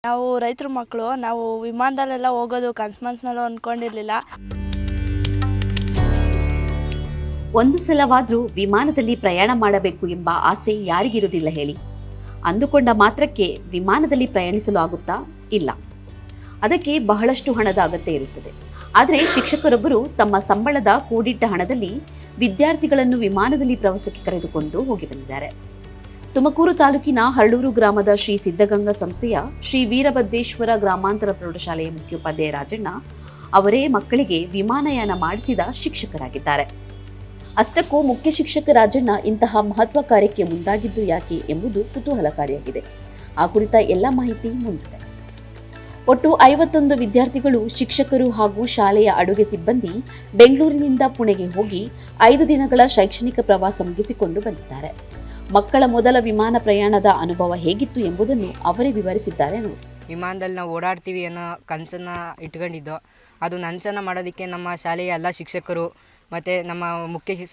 ನಾವು ರೈತರ ಮಕ್ಕಳು. ನಾವು ವಿಮಾನದಲ್ಲೆಲ್ಲ ಹೋಗೋದು ಕನಸು ಅಂದ್ಕೊಂಡಿರಲಿಲ್ಲ. ಒಂದು ಸಲವಾದರೂ ವಿಮಾನದಲ್ಲಿ ಪ್ರಯಾಣ ಮಾಡಬೇಕು ಎಂಬ ಆಸೆ ಯಾರಿಗಿರುವುದಿಲ್ಲ ಹೇಳಿ. ಅಂದುಕೊಂಡ ಮಾತ್ರಕ್ಕೆ ವಿಮಾನದಲ್ಲಿ ಪ್ರಯಾಣಿಸಲು ಆಗುತ್ತಾ? ಇಲ್ಲ. ಅದಕ್ಕೆ ಬಹಳಷ್ಟು ಹಣದ ಅಗತ್ಯ ಇರುತ್ತದೆ. ಆದರೆ ಶಿಕ್ಷಕರೊಬ್ಬರು ತಮ್ಮ ಸಂಬಳದ ಕೂಡಿಟ್ಟ ಹಣದಲ್ಲಿ ವಿದ್ಯಾರ್ಥಿಗಳನ್ನು ವಿಮಾನದಲ್ಲಿ ಪ್ರವಾಸಕ್ಕೆ ಕರೆದುಕೊಂಡು ಹೋಗಿ ಬಂದಿದ್ದಾರೆ. ತುಮಕೂರು ತಾಲೂಕಿನ ಹರಳೂರು ಗ್ರಾಮದ ಶ್ರೀ ಸಿದ್ಧಗಂಗಾ ಸಂಸ್ಥೆಯ ಶ್ರೀ ವೀರಭದ್ರೇಶ್ವರ ಗ್ರಾಮಾಂತರ ಪ್ರೌಢಶಾಲೆಯ ಮುಖ್ಯೋಪಾಧ್ಯಾಯ ರಾಜಣ್ಣ ಅವರೇ ಮಕ್ಕಳಿಗೆ ವಿಮಾನಯಾನ ಮಾಡಿಸಿದ ಶಿಕ್ಷಕರಾಗಿದ್ದಾರೆ. ಅಷ್ಟಕ್ಕೂ ಮುಖ್ಯ ಶಿಕ್ಷಕ ರಾಜಣ್ಣ ಇಂತಹ ಮಹತ್ವ ಕಾರ್ಯಕ್ಕೆ ಮುಂದಾಗಿದ್ದು ಯಾಕೆ ಎಂಬುದು ಕುತೂಹಲಕಾರಿಯಾಗಿದೆ. ಆ ಕುರಿತ ಎಲ್ಲ ಮಾಹಿತಿ ಮುಂದಿದೆ. ಒಟ್ಟು 51 ವಿದ್ಯಾರ್ಥಿಗಳು, ಶಿಕ್ಷಕರು ಹಾಗೂ ಶಾಲೆಯ ಅಡುಗೆ ಸಿಬ್ಬಂದಿ ಬೆಂಗಳೂರಿನಿಂದ ಪುಣೆಗೆ ಹೋಗಿ 5 ದಿನಗಳ ಶೈಕ್ಷಣಿಕ ಪ್ರವಾಸ ಮುಗಿಸಿಕೊಂಡು ಬಂದಿದ್ದಾರೆ. ಮಕ್ಕಳ ಮೊದಲ ವಿಮಾನ ಪ್ರಯಾಣದ ಅನುಭವ ಹೇಗಿತ್ತು ಎಂಬುದನ್ನು ಅವರೇ ವಿವರಿಸಿದ್ದಾರೆ ನೋಡಿ. ವಿಮಾನದಲ್ಲಿ ನಾವು ಓಡಾಡ್ತೀವಿ ಅನ್ನೋ ಕನಸನ್ನು ಇಟ್ಕೊಂಡಿದ್ದು, ಅದು ನನಸನ್ನು ಮಾಡೋದಕ್ಕೆ ನಮ್ಮ ಶಾಲೆಯ ಎಲ್ಲ ಶಿಕ್ಷಕರು ಮತ್ತು ನಮ್ಮ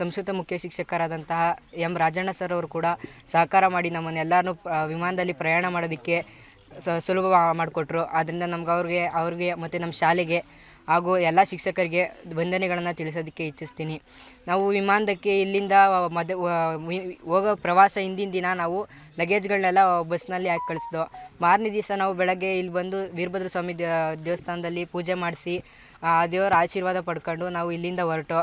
ಸಂಸ್ಕೃತ ಮುಖ್ಯ ಶಿಕ್ಷಕರಾದಂತಹ ಎಂ ರಾಜಣ್ಣ ಸರ್ ಅವರು ಕೂಡ ಸಹಕಾರ ಮಾಡಿ ನಮ್ಮನ್ನೆಲ್ಲರೂ ವಿಮಾನದಲ್ಲಿ ಪ್ರಯಾಣ ಮಾಡೋದಕ್ಕೆ ಸುಲಭ ಮಾಡಿಕೊಟ್ರು. ಆದ್ದರಿಂದ ಅವ್ರಿಗೆ ಮತ್ತು ನಮ್ಮ ಶಾಲೆಗೆ ಹಾಗೂ ಎಲ್ಲ ಶಿಕ್ಷಕರಿಗೆ ವಂದನೆಗಳನ್ನು ತಿಳಿಸೋದಕ್ಕೆ ಇಚ್ಛಿಸ್ತೀನಿ. ನಾವು ವಿಮಾನಕ್ಕೆ ಇಲ್ಲಿಂದ ಹೋಗೋ ಪ್ರವಾಸ ಹಿಂದಿನ ದಿನ ನಾವು ಲಗೇಜ್ಗಳನ್ನೆಲ್ಲ ಬಸ್ನಲ್ಲಿ ಹಾಕಿ ಕಳಿಸ್ದೋ. ಮಾರನೇ ದಿವಸ ನಾವು ಬೆಳಗ್ಗೆ ಇಲ್ಲಿ ಬಂದು ವೀರಭದ್ರ ಸ್ವಾಮಿ ದೇವಸ್ಥಾನದಲ್ಲಿ ಪೂಜೆ ಮಾಡಿಸಿ ದೇವರ ಆಶೀರ್ವಾದ ಪಡ್ಕೊಂಡು ನಾವು ಇಲ್ಲಿಂದ ಹೊರಟು.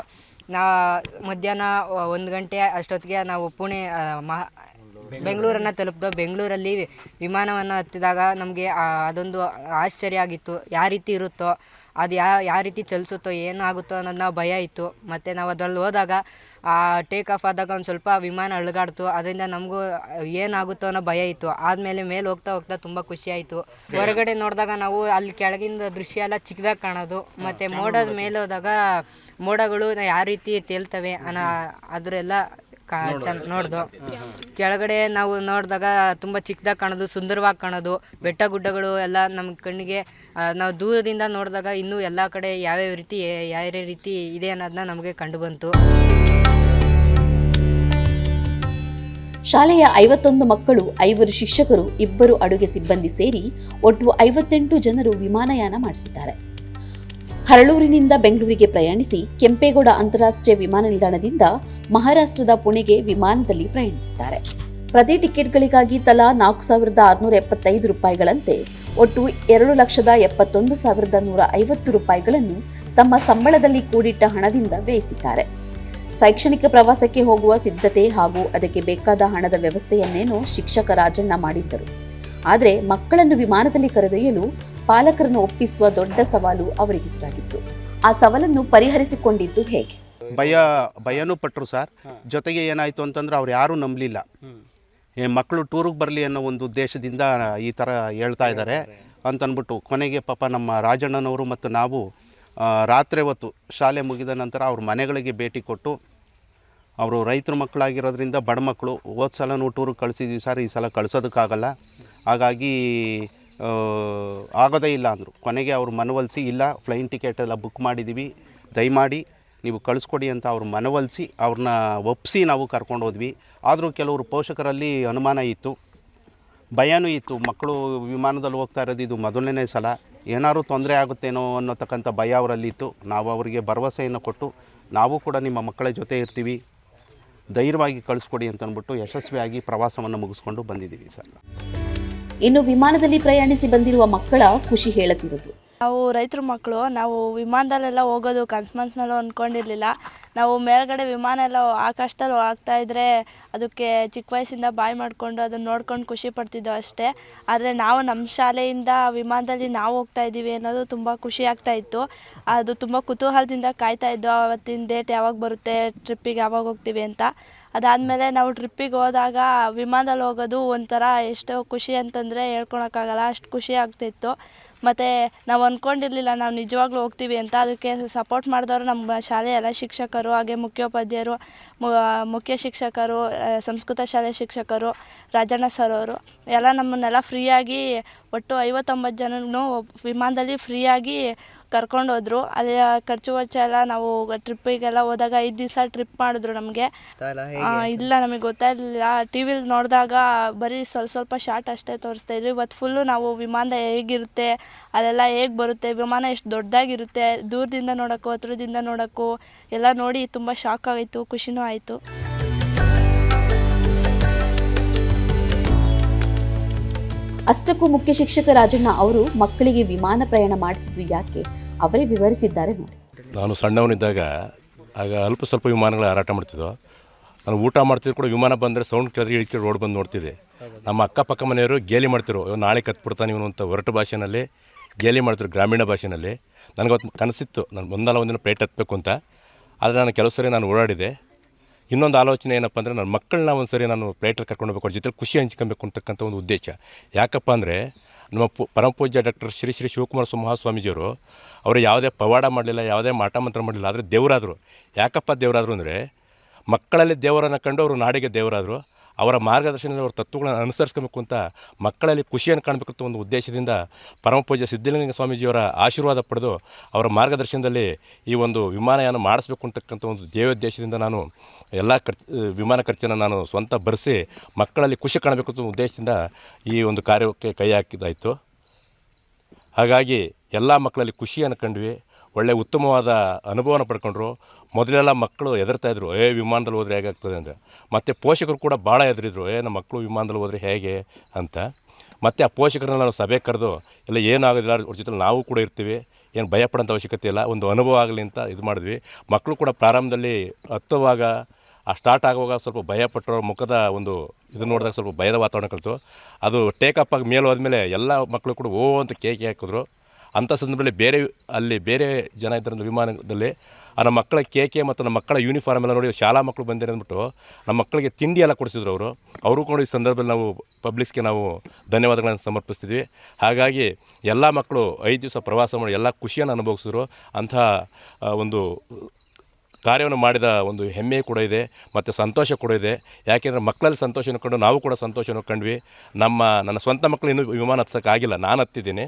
ಮಧ್ಯಾಹ್ನ 1 ಗಂಟೆ ಅಷ್ಟೊತ್ತಿಗೆ ನಾವು ಬೆಂಗಳೂರನ್ನು ತಲುಪಿದೋ. ಬೆಂಗಳೂರಲ್ಲಿ ವಿಮಾನವನ್ನು ಹತ್ತಿದಾಗ ನಮಗೆ ಅದೊಂದು ಆಶ್ಚರ್ಯ ಆಗಿತ್ತು. ಯಾವ ರೀತಿ ಇರುತ್ತೋ, ಅದು ಯಾವ ರೀತಿ ಚಲಿಸುತ್ತೋ, ಏನಾಗುತ್ತೋ ಅನ್ನೋದು ಭಯ ಇತ್ತು. ಮತ್ತು ನಾವು ಅದರಲ್ಲಿ ಹೋದಾಗ ಟೇಕ್ ಆಫ್ ಆದಾಗ ಒಂದು ಸ್ವಲ್ಪ ವಿಮಾನ ಅಲುಗಾಡ್ತು. ಅದರಿಂದ ನಮಗೂ ಏನಾಗುತ್ತೋ ಅನ್ನೋ ಭಯ ಇತ್ತು. ಆದಮೇಲೆ ಮೇಲೆ ಹೋಗ್ತಾ ತುಂಬ ಖುಷಿಯಾಯಿತು. ಹೊರಗಡೆ ನೋಡಿದಾಗ ನಾವು ಅಲ್ಲಿ ಕೆಳಗಿಂದ ದೃಶ್ಯ ಎಲ್ಲ ಚಿಕ್ಕದಾಗಿ ಕಾಣೋದು. ಮತ್ತು ಮೋಡದ ಮೇಲೆ ಹೋದಾಗ ಮೋಡಗಳು ಯಾವ ರೀತಿ ತೇಲ್ತವೆ ಅದರೆಲ್ಲ ನೋಡ್ದು. ಕೆಳಗಡೆ ನಾವು ನೋಡಿದಾಗ ತುಂಬ ಚಿಕ್ಕದಾಗಿ ಕಾಣೋದು, ಸುಂದರವಾಗಿ ಕಾಣೋದು. ಬೆಟ್ಟ ಗುಡ್ಡಗಳು ಎಲ್ಲ ನಮ್ಮ ಕಣ್ಣಿಗೆ ನಾವು ದೂರದಿಂದ ನೋಡಿದಾಗ ಇನ್ನೂ ಎಲ್ಲ ಕಡೆ ಯಾವ್ಯಾವ ರೀತಿ ಇದೆ ಅನ್ನೋದನ್ನ ನಮಗೆ ಕಂಡು ಬಂತು. ಶಾಲೆಯ 51 ಮಕ್ಕಳು, 5 ಶಿಕ್ಷಕರು, 2 ಅಡುಗೆ ಸಿಬ್ಬಂದಿ ಸೇರಿ ಒಟ್ಟು 58 ಜನರು ವಿಮಾನಯಾನ ಮಾಡಿಸಿದ್ದಾರೆ. ಹರಳೂರಿನಿಂದ ಬೆಂಗಳೂರಿಗೆ ಪ್ರಯಾಣಿಸಿ ಕೆಂಪೇಗೌಡ ಅಂತಾರಾಷ್ಟ್ರೀಯ ವಿಮಾನ ನಿಲ್ದಾಣದಿಂದ ಮಹಾರಾಷ್ಟ್ರದ ಪುಣೆಗೆ ವಿಮಾನದಲ್ಲಿ ಪ್ರಯಾಣಿಸಿದ್ದಾರೆ. ಪ್ರತಿ ಟಿಕೆಟ್ಗಳಿಗಾಗಿ ತಲಾ 4,675 ರೂಪಾಯಿಗಳಂತೆ ಒಟ್ಟು 2,71,150 ರೂಪಾಯಿಗಳನ್ನು ತಮ್ಮ ಸಂಬಳದಲ್ಲಿ ಕೂಡಿಟ್ಟ ಹಣದಿಂದ ವ್ಯಯಿಸಿದ್ದಾರೆ. ಶೈಕ್ಷಣಿಕ ಪ್ರವಾಸಕ್ಕೆ ಹೋಗುವ ಸಿದ್ಧತೆ ಹಾಗೂ ಅದಕ್ಕೆ ಬೇಕಾದ ಹಣದ ವ್ಯವಸ್ಥೆಯನ್ನೇನೋ ಶಿಕ್ಷಕ ರಾಜಣ್ಣ ಮಾಡಿದ್ದರು. ಆದರೆ ಮಕ್ಕಳನ್ನು ವಿಮಾನದಲ್ಲಿ ಕರೆದೊಯ್ಯಲು ಪಾಲಕರನ್ನು ಒಪ್ಪಿಸುವ ದೊಡ್ಡ ಸವಾಲು ಅವರಿಗೆ ಎದುರಾಗಿತ್ತು. ಆ ಸವಾಲನ್ನು ಪರಿಹರಿಸಿಕೊಂಡಿದ್ದು ಹೇಗೆ? ಭಯನೂ ಪಟ್ಟರು ಸರ್. ಜೊತೆಗೆ ಏನಾಯಿತು ಅಂತಂದ್ರೆ ಅವ್ರು ಯಾರೂ ನಂಬಲಿಲ್ಲ. ಮಕ್ಕಳು ಟೂರಿಗೆ ಬರಲಿ ಅನ್ನೋ ಒಂದು ಉದ್ದೇಶದಿಂದ ಈ ಥರ ಹೇಳ್ತಾ ಇದ್ದಾರೆ ಅಂತಂದ್ಬಿಟ್ಟು ಕೊನೆಗೆ ಪಾಪ ನಮ್ಮ ರಾಜಣ್ಣನವರು ಮತ್ತು ನಾವು ರಾತ್ರಿ ಹೊತ್ತು ಶಾಲೆ ಮುಗಿದ ನಂತರ ಅವ್ರ ಮನೆಗಳಿಗೆ ಭೇಟಿ ಕೊಟ್ಟು, ಅವರು ರೈತರ ಮಕ್ಕಳಾಗಿರೋದ್ರಿಂದ ಬಡ ಮಕ್ಕಳು, ಹೋದ ಸಲನೂ ಟೂರಿಗೆ ಕಳಿಸಿದ್ವಿ ಸರ್, ಈ ಸಲ ಕಳಿಸೋದಕ್ಕಾಗಲ್ಲ, ಹಾಗಾಗಿ ಆಗೋದೇ ಇಲ್ಲ ಅಂದರು. ಕೊನೆಗೆ ಅವ್ರು ಮನವೊಲಿಸಿ, ಇಲ್ಲ ಫ್ಲೈನ್ ಟಿಕೆಟ್ ಎಲ್ಲ ಬುಕ್ ಮಾಡಿದ್ದೀವಿ, ದಯಮಾಡಿ ನೀವು ಕಳಿಸ್ಕೊಡಿ ಅಂತ ಅವ್ರು ಮನವೊಲಿಸಿ ಅವ್ರನ್ನ ಒಪ್ಪಿಸಿ ನಾವು ಕರ್ಕೊಂಡು ಹೋದ್ವಿ. ಆದರೂ ಕೆಲವರು ಪೋಷಕರಲ್ಲಿ ಅನುಮಾನ ಇತ್ತು, ಭಯನೂ ಇತ್ತು. ಮಕ್ಕಳು ವಿಮಾನದಲ್ಲಿ ಹೋಗ್ತಾ ಇರೋದು ಇದು ಮೊದಲನೇ ಸಲ, ಏನಾದರೂ ತೊಂದರೆ ಆಗುತ್ತೇನೋ ಅನ್ನೋತಕ್ಕಂಥ ಭಯ ಅವರಲ್ಲಿತ್ತು. ನಾವು ಅವರಿಗೆ ಭರವಸೆಯನ್ನು ಕೊಟ್ಟು, ನಾವು ಕೂಡ ನಿಮ್ಮ ಮಕ್ಕಳ ಜೊತೆ ಇರ್ತೀವಿ, ಧೈರ್ಯವಾಗಿ ಕಳಿಸ್ಕೊಡಿ ಅಂತಂದ್ಬಿಟ್ಟು ಯಶಸ್ವಿಯಾಗಿ ಪ್ರವಾಸವನ್ನು ಮುಗಿಸ್ಕೊಂಡು ಬಂದಿದ್ದೀವಿ ಸರ್. ಇನ್ನು ವಿಮಾನದಲ್ಲಿ ಪ್ರಯಾಣಿಸಿ ಬಂದಿರುವ ಮಕ್ಕಳ ಖುಷಿ ಹೇಳುತ್ತಿರೋದು. ನಾವು ರೈತರ ಮಕ್ಕಳು. ನಾವು ವಿಮಾನದಲ್ಲೆಲ್ಲ ಹೋಗೋದು ಕನಸು ಅಂದ್ಕೊಂಡಿರಲಿಲ್ಲ. ನಾವು ಮೇಲ್ಗಡೆ ವಿಮಾನ ಎಲ್ಲ ಆಕಾಶದಲ್ಲಿ ಆಗ್ತಾಯಿದ್ರೆ ಅದಕ್ಕೆ ಚಿಕ್ಕ ವಯಸ್ಸಿಂದ ಬಾಯಿ ಮಾಡಿಕೊಂಡು ಅದನ್ನು ನೋಡ್ಕೊಂಡು ಖುಷಿ ಪಡ್ತಿದ್ದೋ ಅಷ್ಟೇ. ಆದರೆ ನಾವು ನಮ್ಮ ಶಾಲೆಯಿಂದ ವಿಮಾನದಲ್ಲಿ ನಾವು ಹೋಗ್ತಾ ಇದ್ದೀವಿ ಅನ್ನೋದು ತುಂಬ ಖುಷಿ ಆಗ್ತಾಯಿತ್ತು. ಅದು ತುಂಬ ಕುತೂಹಲದಿಂದ ಕಾಯ್ತಾಯಿದ್ದು, ಆವತ್ತಿನ ಡೇಟ್ ಯಾವಾಗ ಬರುತ್ತೆ, ಟ್ರಿಪ್ಪಿಗೆ ಯಾವಾಗ ಹೋಗ್ತೀವಿ ಅಂತ. ಅದಾದಮೇಲೆ ನಾವು ಟ್ರಿಪ್ಪಿಗೆ ಹೋದಾಗ ವಿಮಾನದಲ್ಲಿ ಹೋಗೋದು ಒಂಥರ ಎಷ್ಟೋ ಖುಷಿ ಅಂತಂದರೆ ಹೇಳ್ಕೊಳಕ್ಕಾಗಲ್ಲ, ಅಷ್ಟು ಖುಷಿ ಆಗ್ತಿತ್ತು. ಮತ್ತು ನಾವು ಅಂದ್ಕೊಂಡಿರಲಿಲ್ಲ ನಾವು ನಿಜವಾಗ್ಲೂ ಹೋಗ್ತೀವಿ ಅಂತ. ಅದಕ್ಕೆ ಸಪೋರ್ಟ್ ಮಾಡಿದವರು ನಮ್ಮ ಶಾಲೆಯ ಎಲ್ಲ ಶಿಕ್ಷಕರು, ಹಾಗೆ ಮುಖ್ಯೋಪಾಧ್ಯಾಯರು, ಮುಖ್ಯ ಶಿಕ್ಷಕರು, ಸಂಸ್ಕೃತ ಶಾಲೆ ಶಿಕ್ಷಕರು, ರಾಜಣ್ಣ ಸರ್ ಅವರು ಎಲ್ಲ ನಮ್ಮನ್ನೆಲ್ಲ ಫ್ರೀಯಾಗಿ ಒಟ್ಟು 59 ಜನನೂ ವಿಮಾನದಲ್ಲಿ ಫ್ರೀಯಾಗಿ ಕರ್ಕೊಂಡೋದ್ರು. ಅಲ್ಲಿ ಖರ್ಚು ವೆಚ್ಚ ಎಲ್ಲ ನಾವು ಟ್ರಿಪ್ಪಿಗೆಲ್ಲ ಹೋದಾಗ 5 ದಿವಸ ಟ್ರಿಪ್ ಮಾಡಿದ್ರು ನಮಗೆ. ಇಲ್ಲ ನಮಗೆ ಗೊತ್ತಾಗಲಿಲ್ಲ. ಟಿ ವಿಲಿ ನೋಡಿದಾಗ ಬರೀ ಸ್ವಲ್ಪ ಶಾರ್ಟ್ ಅಷ್ಟೇ ತೋರಿಸ್ತಾಯಿದ್ರು. ಇವತ್ತು ಫುಲ್ಲು ನಾವು ವಿಮಾನ ಹೇಗಿರುತ್ತೆ, ಅಲ್ಲೆಲ್ಲ ಹೇಗೆ ಬರುತ್ತೆ, ವಿಮಾನ ಎಷ್ಟು ದೊಡ್ಡದಾಗಿರುತ್ತೆ, ದೂರದಿಂದ ನೋಡೋಕ್ಕೂ ಹತ್ರದಿಂದ ನೋಡೋಕ್ಕೂ ಎಲ್ಲ ನೋಡಿ ತುಂಬ ಶಾಕ್ ಆಯಿತು, ಖುಷಿನೂ ಆಯಿತು. ಅಷ್ಟಕ್ಕೂ ಮುಖ್ಯ ಶಿಕ್ಷಕ ರಾಜಣ್ಣ ಅವರು ಮಕ್ಕಳಿಗೆ ವಿಮಾನ ಪ್ರಯಾಣ ಮಾಡಿಸಿದ್ದು ಯಾಕೆ ಅವರೇ ವಿವರಿಸಿದ್ದಾರೆ ನೋಡಿ. ನಾನು ಸಣ್ಣವನಿದ್ದಾಗ ಆಗ ಅಲ್ಪ ಸ್ವಲ್ಪ ವಿಮಾನಗಳು ಹಾರಾಟ ಮಾಡ್ತಿದ್ದೋ. ನಾನು ಊಟ ಮಾಡ್ತಿದ್ರು ಕೂಡ ವಿಮಾನ ಬಂದರೆ ಸೌಂಡ್ ಕೇಳಿದ್ರೆ ಇಳಿಕೆ ರೋಡ್ ಬಂದು ನೋಡ್ತಿದ್ದೆ. ನಮ್ಮ ಅಕ್ಕಪಕ್ಕ ಮನೆಯವರು ಗೇಲಿ ಮಾಡ್ತಿರು, ನಾಳೆ ಕತ್ಬಿಡ್ತಾನೆ ಇವನು ಅಂತ ಹೊರಟು ಭಾಷೆಯಲ್ಲಿ ಗೇಲಿ ಮಾಡ್ತಿರು, ಗ್ರಾಮೀಣ ಭಾಷೆಯಲ್ಲಿ. ನನಗವತ್ತು ಕನಸಿತ್ತು ನಾನು ಒಂದಿನ ಫ್ಲೈಟ್ ಹತ್ತಬೇಕು ಅಂತ. ಆದರೆ ನಾನು ಕೆಲವು ಸರಿ ನಾನು ಓಡಾಡಿದೆ. ಇನ್ನೊಂದು ಆಲೋಚನೆ ಏನಪ್ಪ ಅಂದರೆ ನನ್ನ ಮಕ್ಕಳನ್ನ ಒಂದು ಸರಿ ನಾನು ಫ್ಲೈಟಲ್ಲಿ ಕರ್ಕೊಂಡು ಹೋಗ್ಬೇಕು, ಅವ್ರ ಜೊತೆ ಖುಷಿ ಹಂಚ್ಕೊಬೇಕು ಅಂತಕ್ಕಂಥ ಒಂದು ಉದ್ದೇಶ. ಯಾಕಪ್ಪ ಅಂದರೆ ನಮ್ಮ ಪರಮ ಪೂಜ್ಯ ಡಾಕ್ಟರ್ ಶ್ರೀ ಶಿವಕುಮಾರ ಮಹಾಸ್ವಾಮೀಜಿಯವರು ಅವರು ಯಾವುದೇ ಪವಾಡ ಮಾಡಲಿಲ್ಲ, ಯಾವುದೇ ಮಾಟ ಮಂತ್ರ ಮಾಡಲಿಲ್ಲ, ಆದರೆ ದೇವರಾದರು. ಯಾಕಪ್ಪ ದೇವರಾದರು ಅಂದರೆ ಮಕ್ಕಳಲ್ಲಿ ದೇವರನ್ನು ಕಂಡು ಅವರು ನಾಡಿಗೆ ದೇವರಾದರು. ಅವರ ಮಾರ್ಗದರ್ಶನದಲ್ಲಿ ಅವರ ತತ್ವಗಳನ್ನು ಅನುಸರಿಸ್ಕೊಬೇಕು ಅಂತ ಮಕ್ಕಳಲ್ಲಿ ಖುಷಿಯನ್ನು ಕಾಣಬೇಕಂತ ಒಂದು ಉದ್ದೇಶದಿಂದ ಪರಮ ಪೂಜ್ಯ ಸಿದ್ಧಲಿಂಗ ಸ್ವಾಮೀಜಿಯವರ ಆಶೀರ್ವಾದ ಪಡೆದು ಅವರ ಮಾರ್ಗದರ್ಶನದಲ್ಲಿ ಈ ಒಂದು ವಿಮಾನಯಾನ ಮಾಡಿಸ್ಬೇಕು ಅಂತಕ್ಕಂಥ ಒಂದು ದೇವೋದ್ದೇಶದಿಂದ ನಾನು ಎಲ್ಲ ವಿಮಾನ ಖರ್ಚನ್ನು ನಾನು ಸ್ವಂತ ಭರಿಸಿ ಮಕ್ಕಳಲ್ಲಿ ಖುಷಿ ಕಾಣಬೇಕು ಅಂತ ಉದ್ದೇಶದಿಂದ ಈ ಒಂದು ಕಾರ್ಯಕ್ಕೆ ಕೈ ಹಾಕಿದ್ದಾಯಿತು. ಹಾಗಾಗಿ ಎಲ್ಲ ಮಕ್ಕಳಲ್ಲಿ ಖುಷಿಯನ್ನು ಕಂಡ್ವಿ, ಒಳ್ಳೆಯ ಉತ್ತಮವಾದ ಅನುಭವನ ಪಡ್ಕೊಂಡ್ರು. ಮೊದಲೆಲ್ಲ ಮಕ್ಕಳು ಹೆದರ್ತಾಯಿದ್ರು, ವಿಮಾನದಲ್ಲಿ ಹೋದರೆ ಹೇಗಾಗ್ತದೆ ಅಂತ. ಮತ್ತು ಪೋಷಕರು ಕೂಡ ಭಾಳ ಹೆದರಿದ್ರು, ನಮ್ಮ ಮಕ್ಕಳು ವಿಮಾನದಲ್ಲಿ ಹೋದರೆ ಹೇಗೆ ಅಂತ. ಮತ್ತು ಆ ಪೋಷಕರನ್ನ ನಾವು ಸಭೆ ಕರೆದು ಎಲ್ಲ ಏನಾಗೋದಿಲ್ಲ, ಅವ್ರ ಜೊತೆ ನಾವು ಕೂಡ ಇರ್ತೀವಿ, ಏನು ಭಯಪಡೋಂಥ ಅವಶ್ಯಕತೆ ಇಲ್ಲ, ಒಂದು ಅನುಭವ ಆಗಲಿ ಅಂತ ಇದು ಮಾಡಿದ್ವಿ. ಮಕ್ಕಳು ಕೂಡ ಪ್ರಾರಂಭದಲ್ಲಿ ಹತ್ತುವಾಗ ಸ್ಟಾರ್ಟ್ ಆಗುವಾಗ ಸ್ವಲ್ಪ ಭಯಪಟ್ಟರು, ಮುಖದ ಒಂದು ಇದು ನೋಡಿದಾಗ ಸ್ವಲ್ಪ ಭಯದ ವಾತಾವರಣ ಕಲಿತು. ಅದು ಟೇಕಪ್ ಆಗಿ ಮೇಲೆ ಹೋದ್ಮೇಲೆ ಎಲ್ಲ ಮಕ್ಕಳು ಕೂಡ ಓ ಅಂತ ಕೇಕೆ ಹಾಕಿದ್ರು. ಅಂಥ ಸಂದರ್ಭದಲ್ಲಿ ಅಲ್ಲಿ ಬೇರೆ ಜನ ಇದ್ದಂಥ ವಿಮಾನದಲ್ಲಿ ನಮ್ಮ ಮಕ್ಕಳ ಕೇಕೆ ಮತ್ತು ನಮ್ಮ ಮಕ್ಕಳ ಯೂನಿಫಾರ್ಮ್ ಎಲ್ಲ ನೋಡಿ ಶಾಲಾ ಮಕ್ಕಳು ಬಂದಿರೋ ಅಂದ್ಬಿಟ್ಟು ನಮ್ಮ ಮಕ್ಕಳಿಗೆ ತಿಂಡಿ ಎಲ್ಲ ಕೊಡಿಸಿದ್ರು ಅವರು ಕೂಡ ಈ ಸಂದರ್ಭದಲ್ಲಿ ನಾವು ಪಬ್ಲಿಕ್ಸ್ಗೆ ನಾವು ಧನ್ಯವಾದಗಳನ್ನು ಸಮರ್ಪಿಸ್ತಿದ್ವಿ. ಹಾಗಾಗಿ ಎಲ್ಲ ಮಕ್ಕಳು 5 ದಿವಸ ಪ್ರವಾಸ ಮಾಡಿ ಎಲ್ಲ ಖುಷಿಯನ್ನು ಅನುಭವಿಸಿದ್ರು. ಅಂಥ ಒಂದು ಕಾರ್ಯವನ್ನು ಮಾಡಿದ ಒಂದು ಹೆಮ್ಮೆ ಕೂಡ ಇದೆ ಮತ್ತು ಸಂತೋಷ ಕೂಡ ಇದೆ. ಯಾಕೆಂದರೆ ಮಕ್ಕಳಲ್ಲಿ ಸಂತೋಷನ ಕಂಡು ನಾವು ಕೂಡ ಸಂತೋಷನ ಕಂಡ್ವಿ. ನನ್ನ ಸ್ವಂತ ಮಕ್ಕಳು ಇನ್ನೂ ವಿಮಾನ ಹತ್ಸೋಕ್ಕಾಗಿಲ್ಲ, ನಾನು ಹತ್ತಿದ್ದೀನಿ.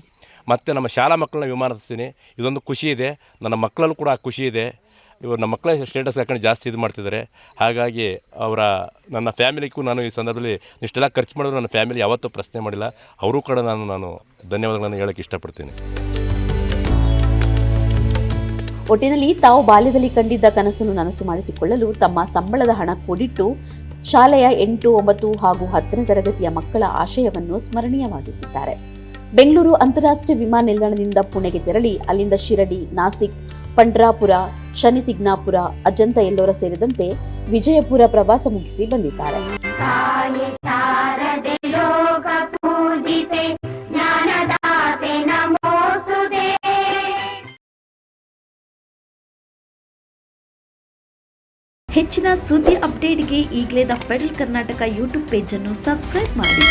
ಮತ್ತು ನಮ್ಮ ಶಾಲಾ ಮಕ್ಕಳನ್ನ ವಿಮಾನ ಹತ್ತಿಸ್ತೀನಿ. ಇದೊಂದು ಖುಷಿ ಇದೆ, ನನ್ನ ಮಕ್ಕಳಲ್ಲೂ ಕೂಡ ಖುಷಿ ಇದೆ. ಇವರು ನಮ್ಮ ಮಕ್ಕಳೇ ಸ್ಟೇಟಸ್ ಹಾಕೊಂಡು ಜಾಸ್ತಿ ಇದು ಮಾಡ್ತಿದ್ದಾರೆ. ಹಾಗಾಗಿ ನನ್ನ ಫ್ಯಾಮಿಲಿಗೂ ನಾನು ಈ ಸಂದರ್ಭದಲ್ಲಿ ಇಷ್ಟೆಲ್ಲ ಖರ್ಚು ಮಾಡಿದ್ರು ನನ್ನ ಫ್ಯಾಮಿಲಿ ಯಾವತ್ತೂ ಪ್ರಶ್ನೆ ಮಾಡಿಲ್ಲ. ಅವರೂ ಕೂಡ ನಾನು ಧನ್ಯವಾದಗಳನ್ನು ಹೇಳೋಕ್ಕೆ ಇಷ್ಟಪಡ್ತೀನಿ. ಒಟ್ಟಿನಲ್ಲಿ ತಾವು ಬಾಲ್ಯದಲ್ಲಿ ಕಂಡಿದ್ದ ಕನಸನ್ನು ನನಸು ಮಾಡಿಸಿಕೊಳ್ಳಲು ತಮ್ಮ ಸಂಬಳದ ಹಣ ಕೂಡಿಟ್ಟು ಶಾಲೆಯ 8, 9 ಹಾಗೂ 10ನೇ ತರಗತಿಯ ಮಕ್ಕಳ ಆಶಯವನ್ನು ಸ್ಮರಣೀಯವಾಗಿಸಿದ್ದಾರೆ. ಬೆಂಗಳೂರು ಅಂತಾರಾಷ್ಟ್ರೀಯ ವಿಮಾನ ನಿಲ್ದಾಣದಿಂದ ಪುಣೆಗೆ ತೆರಳಿ ಅಲ್ಲಿಂದ ಶಿರಡಿ, ನಾಸಿಕ್, ಪಂಡ್ರಾಪುರ, ಶನಿ ಸಿಗ್ನಾಪುರ, ಅಜಂತ ಎಲ್ಲೋರ ಸೇರಿದಂತೆ ವಿಜಯಪುರ ಪ್ರವಾಸ ಮುಗಿಸಿ ಬಂದಿದ್ದಾರೆ. ಹೆಚ್ಚಿನ ಸುದ್ದಿ ಅಪ್ಡೇಟ್ಗೆ ಈಗಲೇ the federal Karnataka YouTube page ಅನ್ನು ಸಬ್ಸ್ಕ್ರೈಬ್ ಮಾಡಿ.